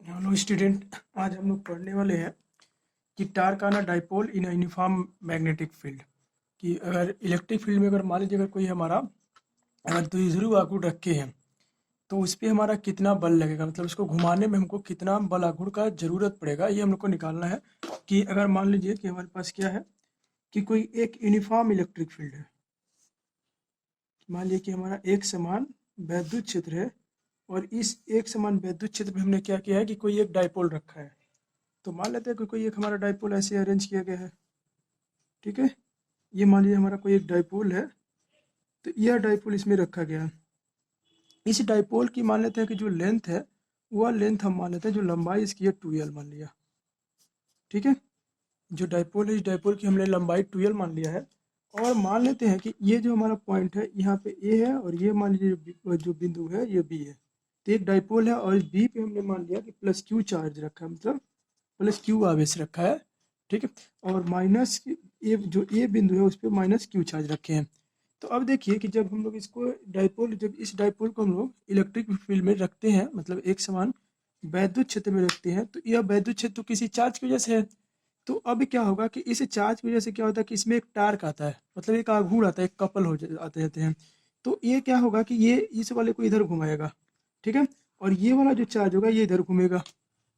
Hello student, आज हम लोग पढ़ने वाले हैं कि टार्क आना dipole in uniform magnetic field. कि अगर इलेक्ट्रिक फील्ड में अगर मान लीजिए अगर कोई हमारा अगर द्विध्रुव आघूर्ण रखे हैं तो उस पर हमारा कितना बल लगेगा, मतलब उसको घुमाने में हमको कितना बल आघूर्ण का जरूरत पड़ेगा, ये हम लोग को निकालना है। कि अगर मान लीजिए कि हमारे पास क्या है कि कोई एक यूनिफॉर्म इलेक्ट्रिक फील्ड है। मान लीजिए कि हमारा एक समान वैद्युत क्षेत्र है और इस एक समान वैद्युत क्षेत्र में हमने क्या किया है कि कोई एक डाइपोल रखा है। तो मान लेते हैं कि कोई एक हमारा डाइपोल ऐसे अरेंज किया गया है। ठीक है, ये मान लीजिए हमारा कोई एक डाइपोल है, तो यह डाइपोल इसमें रखा गया है। इस डाइपोल की मान लेते हैं कि जो लेंथ है वह लेंथ हम मान लेते हैं, जो लंबाई इसकी है 2l मान लिया। ठीक है, जो डाइपोल है इस डाइपोल की हमने लंबाई 2l मान लिया है। और मान लेते हैं कि ये जो हमारा पॉइंट है यहाँ पे ए है और ये मान लीजिए जो बिंदु है ये बी है। तो एक डाइपोल है और इस बी पे हमने मान लिया कि प्लस क्यू चार्ज रखा है, मतलब प्लस क्यू आवेश रखा है। ठीक है, और माइनस ए जो ए बिंदु है उस पर माइनस क्यू चार्ज रखे हैं। तो अब देखिए कि जब हम लोग इसको डाइपोल, जब इस डाइपोल को हम लोग इलेक्ट्रिक फील्ड में रखते हैं, मतलब एक समान वैद्युत क्षेत्र में रखते हैं, तो यह वैद्युत क्षेत्र तो किसी चार्ज की वजह से है। तो अब क्या होगा कि इस चार्ज की वजह से क्या होता है कि इसमें एक टार्क आता है, मतलब एक आघूर्ण आता है, एक कपल आते रहते हैं। तो ये क्या होगा कि ये इस वाले को इधर घुमाएगा। ठीक है, और ये वाला जो चार्ज होगा ये इधर घूमेगा।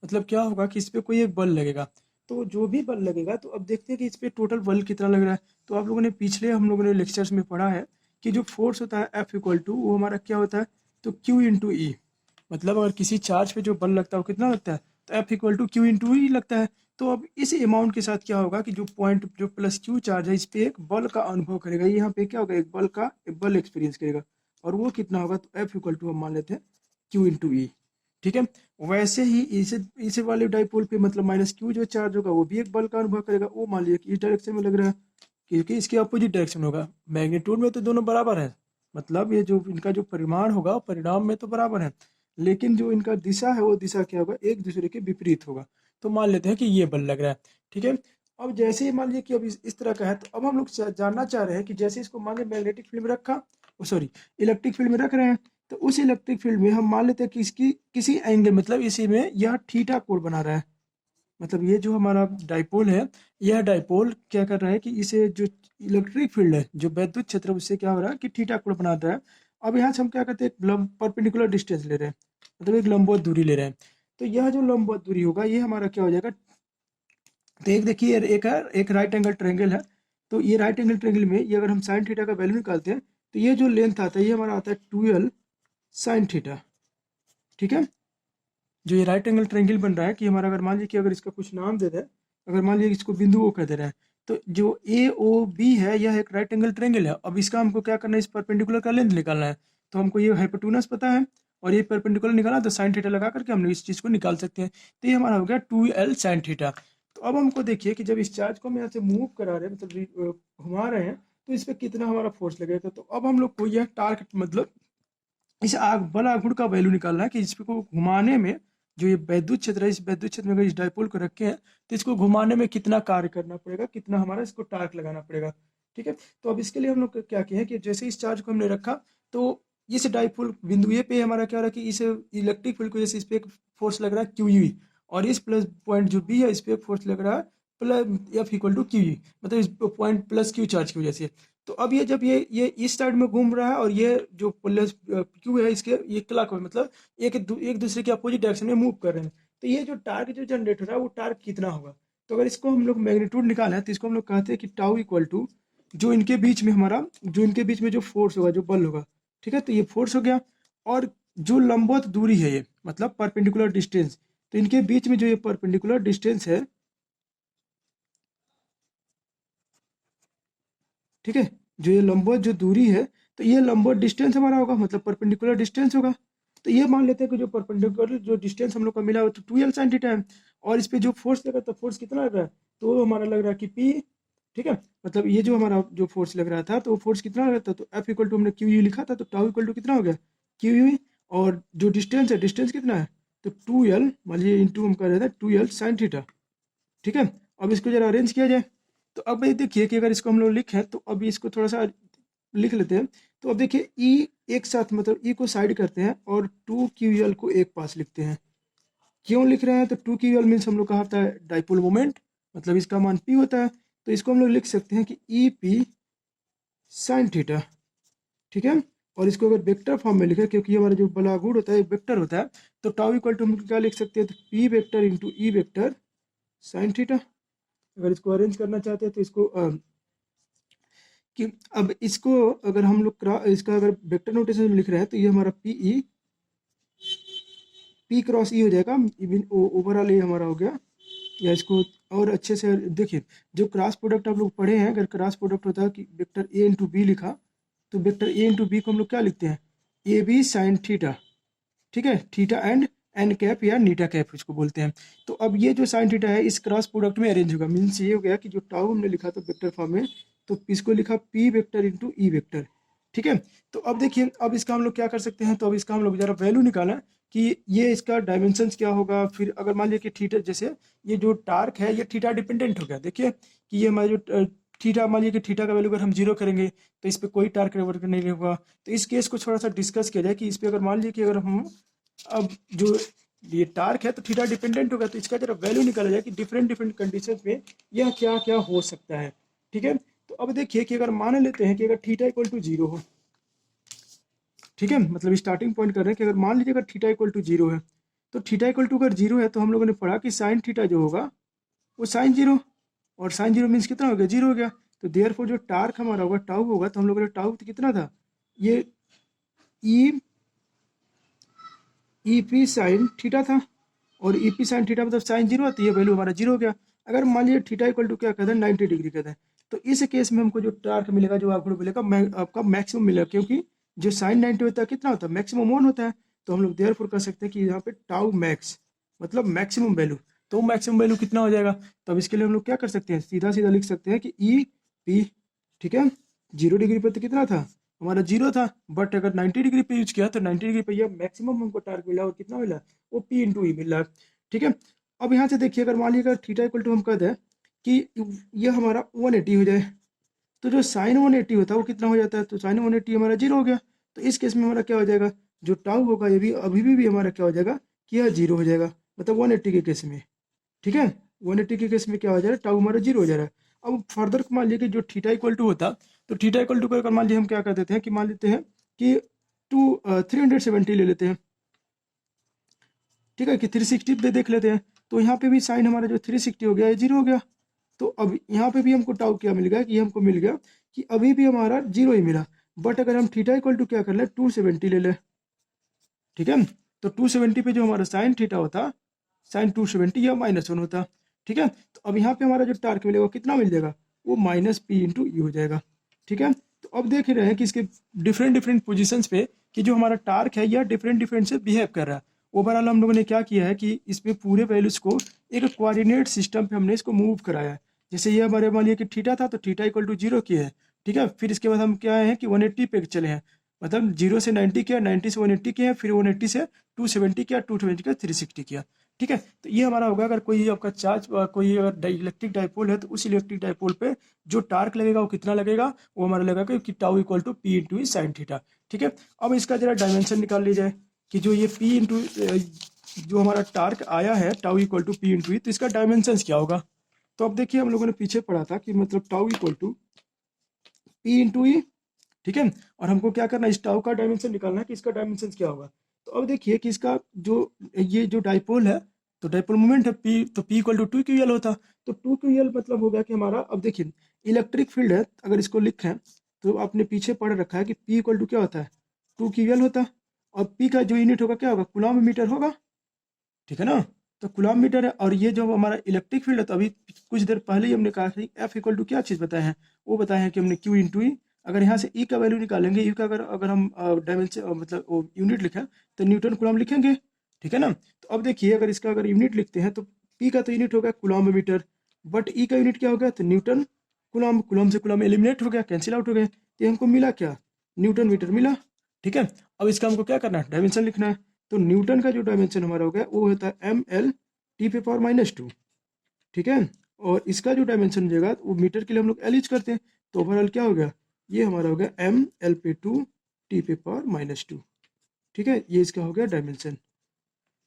मतलब क्या होगा कि इस पे कोई एक बल लगेगा। तो जो भी बल लगेगा, तो अब देखते हैं कि इस पे टोटल बल कितना लग रहा है। तो आप लोगों ने पिछले हम लोगों ने लेक्चर्स में पढ़ा है कि जो फोर्स होता है F इक्वल टू वो हमारा क्या होता है, तो Q इंटू ई। मतलब अगर किसी चार्ज पे जो बल लगता है वो कितना लगता है, तो F equal to Q into E लगता है। तो अब इस अमाउंट के साथ क्या होगा कि जो पॉइंट जो प्लस क्यू चार्ज है इस पे एक बल का अनुभव करेगा, यहाँ पे क्या होगा एक बल एक्सपीरियंस करेगा। और वो कितना होगा, तो F इक्वल टू हम मान लेते हैं क्यू इंटू ई। ठीक है, वैसे ही इस वाले डाइपोल पे मतलब माइनस क्यू जो चार्ज होगा वो भी एक बल का अनुभव करेगा। वो मान लीजिए कि इस डायरेक्शन में लग रहा है, क्योंकि इसके अपोजिट डायरेक्शन होगा। मैग्नीट्यूड में तो दोनों बराबर है, मतलब ये जो इनका जो परिमाण होगा परिणाम में तो बराबर है, लेकिन जो इनका दिशा है वो दिशा क्या होगा, एक दूसरे के विपरीत होगा। तो मान लेते हैं कि ये बल लग रहा है। ठीक है, अब जैसे ही मान लीजिए कि अब इस तरह का है, तो अब हम लोग जानना चाह रहे हैं कि जैसे इसको मान लीजिए मैग्नेटिक फील्ड में रखा, सॉरी इलेक्ट्रिक फील्ड में रख रहे हैं, तो उस इलेक्ट्रिक फील्ड में हम मान लेते हैं कि इसकी किसी एंगल, मतलब इसी में यह थीटा कोण बना रहा है। मतलब ये जो हमारा डाइपोल है, यह डाइपोल क्या कर रहा है कि इसे जो इलेक्ट्रिक फील्ड है जो वैद्युत क्षेत्र है, उससे क्या हो रहा है कि थीटा कोण बना रहा है। अब यहाँ से हम क्या करते हैं, परपेंडिकुलर डिस्टेंस ले रहे हैं, मतलब एक लंबवत दूरी ले रहे हैं। तो यह जो लंबवत दूरी होगा ये हमारा क्या हो जाएगा, तो एक देखिए एक है एक राइट एंगल ट्रायंगल है। तो ये राइट एंगल ट्रायंगल में ये अगर हम साइन थीटा का वैल्यू निकालते हैं, तो ये जो लेंथ आता है ये हमारा आता है 2l साइन थीटा। ठीक है, जो ये राइट एंगल ट्रायंगल बन रहा है कि हमारा, अगर मान लीजिए कि अगर इसका कुछ नाम दे दें, अगर मान लीजिए इसको बिंदु ओ कह दे रहे हैं, तो जो ए ओ बी है यह एक राइट एंगल ट्रायंगल है। अब इसका हमको क्या करना है, इस परपेंडिकुलर का लेंथ निकालना है। तो हमको ये हाइपोटेनस पता है और ये परपेंडिकुलर निकाला, तो साइन थीटा लगा करके हमने इस चीज़ को निकाल सकते हैं। तो ये हमारा हो गया 2l साइन थीटा। तो अब हमको देखिए कि जब इस चार्ज को हम यहाँ से मूव करा रहे हैं, मतलब घुमा रहे हैं, तो इस पर कितना हमारा फोर्स लगेगा। तो अब हम लोग को यह टार्क, मतलब इस आग बल आघूर्ण का वैल्यू निकालना है कि इसको घुमाने में, जो ये वैद्युत क्षेत्र है, इस वैद्युत क्षेत्र में अगर इस डाइपोल को रखे हैं तो इसको घुमाने में कितना कार्य करना पड़ेगा, कितना हमारा इसको टार्क लगाना पड़ेगा। ठीक है, तो अब इसके लिए हम लोग क्या किए हैं कि जैसे इस चार्ज को हमने रखा, तो इस डाइपोल बिंदु ए पे हमारा क्या हो रहा है कि इस इलेक्ट्रिक फील्ड को जैसे इस पे एक फोर्स लग रहा है क्यू यू, और इस प्लस पॉइंट जो बी है इस पे एक फोर्स लग रहा है plus F equal to Q U, मतलब इस पॉइंट प्लस क्यू चार्ज की वजह से। तो अब ये जब ये इस साइड में घूम रहा है और ये जो प्लस क्यू है इसके ये क्लॉक, मतलब एक दूसरे के अपोजिट डायरेक्शन में मूव कर रहे हैं। तो ये जो टार्क जो जनरेट हो रहा है वो टार्क कितना होगा। तो अगर इसको हम लोग मैग्नीट्यूड निकालें तो इसको हम लोग कहते हैं कि टाउ इक्वल टू जो इनके बीच में हमारा, जो इनके बीच में जो फोर्स होगा, जो बल होगा। ठीक है, तो ये फोर्स हो गया, और जो लंबवत दूरी है ये मतलब परपेंडिकुलर डिस्टेंस, तो इनके बीच में जो ये परपेंडिकुलर डिस्टेंस है, ठीक है, जो ये लंबवत जो दूरी है, तो ये लंबवत डिस्टेंस हमारा होगा, मतलब परपेंडिकुलर डिस्टेंस होगा। तो ये मान लेते हैं कि जो परपेंडिकुलर जो डिस्टेंस हम लोग का मिला वो तो 2l साइन थीटा है। और इस पे जो फोर्स लगा, तो फोर्स कितना लग रहा है, तो हमारा लग रहा है कि P। ठीक है, मतलब ये जो हमारा जो फोर्स लग रहा था तो वो फोर्स कितना लग रहा था, तो F इक्वल टू हमने क्यू यू लिखा था, तो टाउ इक्वल टू कितना हो गया क्यू यू। और जो डिस्टेंस है, डिस्टेंस कितना है, तो 2l मान लीजिए इंटू हम कर रहे थे 2l साइन थीटा। ठीक है, अब इसको जरा अरेंज किया जाए। तो अब ये देखिए कि अगर इसको हम लोग लिखें, तो अभी इसको थोड़ा सा लिख लेते हैं। तो अब देखिए ई एक साथ, मतलब ई को साइड करते हैं और 2ql को एक पास लिखते हैं। क्यों लिख रहे हैं? तो 2 QL मीन्स हम लोग कहा था डाइपोल मोमेंट, मतलब इसका मान P होता है, तो इसको हम लोग लिख सकते हैं कि ई पी साइन थीटा, ठीक है। और इसको अगर वेक्टर फॉर्म में लिखे, क्योंकि हमारा जो बलागुड होता है एक वेक्टर होता है, तो टाउ इक्वल टू हम क्या लिख सकते हैं? तो P vector into E vector sine theta. अगर इसको अरेंज करना चाहते हैं तो इसको कि अब इसको अगर हम लोग इसका अगर वेक्टर नोटेशन में लिख रहे हैं तो ये हमारा पी क्रॉस ई हो जाएगा, इवन ओवरऑल ये हमारा हो गया। या इसको और अच्छे से देखिए, जो क्रॉस प्रोडक्ट आप लोग पढ़े हैं, अगर क्रॉस प्रोडक्ट होता है कि वेक्टर ए इंटू बी लिखा, तो वेक्टर ए इंटू बी को हम लोग क्या लिखते हैं? ए बी साइन थीटा, ठीक है। थीटा एंड एन कैप या नीटा कैप इसको बोलते हैं। तो अब ये जो साइन थीटा है इस क्रॉस प्रोडक्ट में अरेंज होगा, मीन्स ये हो गया कि जो टाउ हमने लिखा था वेक्टर फॉर्म में, तो इसको लिखा P vector into E vector, ठीक है। तो अब देखिए, अब इसका हम लोग क्या कर सकते हैं? तो अब इसका हम लोग जरा वैल्यू निकालें कि ये इसका डायमेंशंस क्या होगा। फिर अगर मान लीजिए कि थीटा, जैसे ये जो टार्क है ये थीटा डिपेंडेंट हो गया, देखिए कि ये हमारा जो थीटा, मान लीजिए कि थीटा का वैल्यू अगर हम 0 करेंगे तो इस पर कोई टार्क वर्क नहीं होगा। तो इस केस को थोड़ा सा डिस्कस किया जाए कि इस पर अगर मान लीजिए कि अगर हम अब जो ये टार्क है तो थीटा डिपेंडेंट होगा, तो इसका जरा वैल्यू निकाला जाए कि डिफरेंट डिफरेंट कंडीशंस में यह क्या क्या हो सकता है, ठीक है। तो अब देखिए कि अगर मान लेते हैं कि अगर थीटा इक्वल टू 0 हो, ठीक है, मतलब स्टार्टिंग पॉइंट कर रहे हैं कि अगर मान लीजिए अगर थीटा इक्वल टू 0 है, तो थीटा इक्वल टू अगर 0 है तो हम लोगों ने पढ़ा कि साइन थीटा जो होगा वो साइन 0, और साइन 0 मीन्स कितना हो गया? 0 हो गया। तो देयरफॉर जो टार्क हमारा होगा टाउ होगा, तो हम लोगों ने टाउ कितना था? ये ई ई पी साइन थीटा था, और ई पी साइन थीटा मतलब साइन 0 आती है, वैल्यू हमारा 0 हो गया। अगर मान लीजिए थीटा इक्वल टू क्या कहते हैं? 90 डिग्री कहते हैं, तो इस केस में हमको जो टार्क मिलेगा, जो आपको मिलेगा आपका मैक्सिमम मिलेगा, क्योंकि जो साइन 90 होता है कितना होता है? मैक्सिमम 1 होता है। तो हम लोग देयरफॉर कर सकते हैं कि यहाँ पे टाउ मैक्स मतलब मैक्सिमम वैल्यू, तो मैक्सिमम वैल्यू कितना हो जाएगा? तो अब इसके लिए हम लोग क्या कर सकते हैं? सीधा सीधा लिख सकते हैं कि ई पी, ठीक है, 0 डिग्री पर तो कितना था? हमारा 0 था, बट अगर 90 डिग्री पे यूज किया तो 90 डिग्री पे यह मैक्सिमम हमको टार्क मिला, और कितना मिला? वो पी इंटू ई मिला, ठीक है। अब यहाँ से देखिए, अगर मान लीजिए अगर थीटा इक्वल टू हम कह दें कि यह हमारा 180 हो जाए, तो जो साइन 180 होता है वो कितना हो जाता है? तो साइन 180 हमारा 0 हो गया। तो इस केस में हमारा क्या हो जाएगा? जो टाउ होगा ये भी अभी भी हमारा क्या हो जाएगा कि यह 0 हो जाएगा, मतलब 180 के केस में, ठीक है। 180 के केस में क्या हो जा रहा है? टाउ हमारा 0 हो जा रहा है। अब फर्दर मान लीजिए कि जो थीटा इक्वल टू होता, तो थीटा इक्वल टू को अगर मान लीजिए हम क्या कर देते हैं कि मान लेते हैं कि 370 ले लेते हैं, ठीक है, कि 360 पे देख लेते हैं। तो यहाँ पे भी साइन हमारा जो 360 हो गया, ये 0 हो गया। तो अब यहाँ पे भी हमको टाउ क्या मिल गया कि हमको मिल गया कि अभी भी हमारा 0 ही मिला। बट अगर हम थीटा इक्वल टू क्या कर ले, 270 ले लें, ठीक है। तो 270 पे जो हमारा साइन थीटा होता, साइन 270 या -1 होता, ठीक है। तो अब यहाँ पे हमारा जो टार्क मिलेगा वो कितना मिल जाएगा? वो माइनस पी इंटू ई हो जाएगा, ठीक है। तो अब देख रहे हैं कि इसके डिफरेंट डिफरेंट पोजिशंस पे कि जो हमारा टार्क है यह डिफरेंट डिफरेंट से बिहेव कर रहा है। ओवरऑल हम लोगों ने क्या किया है कि इसमें पूरे वैल्यूज को एक कोऑर्डिनेट सिस्टम पे हमने इसको मूव कराया है। जैसे ये हमारे मान लिया कि थीटा था, तो थीटा इक्वल टू 0 किया है, ठीक है। फिर इसके बाद हम क्या है कि 180 पे चले हैं, मतलब 0 से 90 किया, 90 से 180 किया, फिर 180 से 270 किया, 270 किया, 360 किया, ठीक है। तो ये हमारा होगा, अगर कोई आपका चार्ज कोई अगर इलेक्ट्रिक डाइपोल है तो उस इलेक्ट्रिक डाइपोल पे जो टार्क लगेगा वो कितना लगेगा? वो हमारा लगेगा कि tau equal to P into sine theta, ठीक है। अब इसका जरा डायमेंशन निकाल ली जाए कि जो ये पी इंटू जो हमारा टार्क आया है tau equal to P into, तो इसका डायमेंशन क्या होगा? तो अब देखिए, हम लोगों ने पीछे पढ़ा था कि मतलब tau equal to P into E, ठीक है। और हमको क्या करना है? इस टाउ का डायमेंशन निकालना है कि इसका डायमेंशन क्या होगा। तो अब देखिए कि इसका जो ये जो डाइपोल है, तो डाइपोल मोमेंट है पी, तो पी इक्वल टू 2 QL होता। तो 2 QL मतलब होगा कि हमारा, अब देखिए इलेक्ट्रिक फील्ड है, अगर इसको लिखें तो आपने पीछे पढ़ रखा है कि पी इक्वल टू क्या होता है? 2 QL होता है। और पी का जो यूनिट होगा क्या होगा? कूलम्ब मीटर होगा, ठीक है ना। तो कूलम्ब मीटर है, और ये जो हमारा इलेक्ट्रिक फील्ड है, तो अभी कुछ देर पहले ही हमने कहा कि एफ इक्वल टू क्या चीज़ बताए हैं? वो बताए हैं कि हमने क्यू इंटू ई। अगर यहाँ से ई का वैल्यू निकालेंगे, ई का अगर अगर हम डायमेंशन मतलब यूनिट लिखें तो न्यूटन कूलम्ब लिखेंगे, ठीक है ना। तो अब देखिए, अगर इसका अगर यूनिट लिखते हैं तो पी का तो यूनिट हो गया कूलम्ब मीटर, बट ई का यूनिट क्या हो गया? तो न्यूटन कूलम्ब, कूलम्ब से कूलम्ब एलिमिनेट हो गया, कैंसिल आउट हो गए, तो ये हमको मिला क्या? न्यूटन मीटर मिला, ठीक है। अब इसका हमको क्या करना है? डायमेंशन लिखना है। तो न्यूटन का जो डायमेंशन हमारा हो गया वो होता है mL/T⁻², ठीक है। और इसका जो डायमेंशन हो जाएगा वो मीटर के लिए हम लोग एल यूज करते हैं, तो ओवरऑल क्या हो गया? ये हमारा हो गया mL/2 T⁻², ठीक है। ये इसका हो गया डायमेंशन।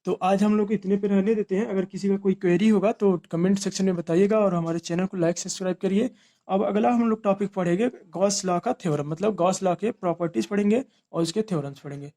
तो आज हम लोग इतने पे रहने देते हैं। अगर किसी का कोई क्वेरी होगा तो कमेंट सेक्शन में बताइएगा और हमारे चैनल को लाइक सब्सक्राइब करिए। अब अगला हम लोग टॉपिक पढ़ेंगे गॉस लॉ का थ्योरम, मतलब गॉस लॉ के प्रॉपर्टीज पढ़ेंगे और उसके थ्योरम्स पढ़ेंगे।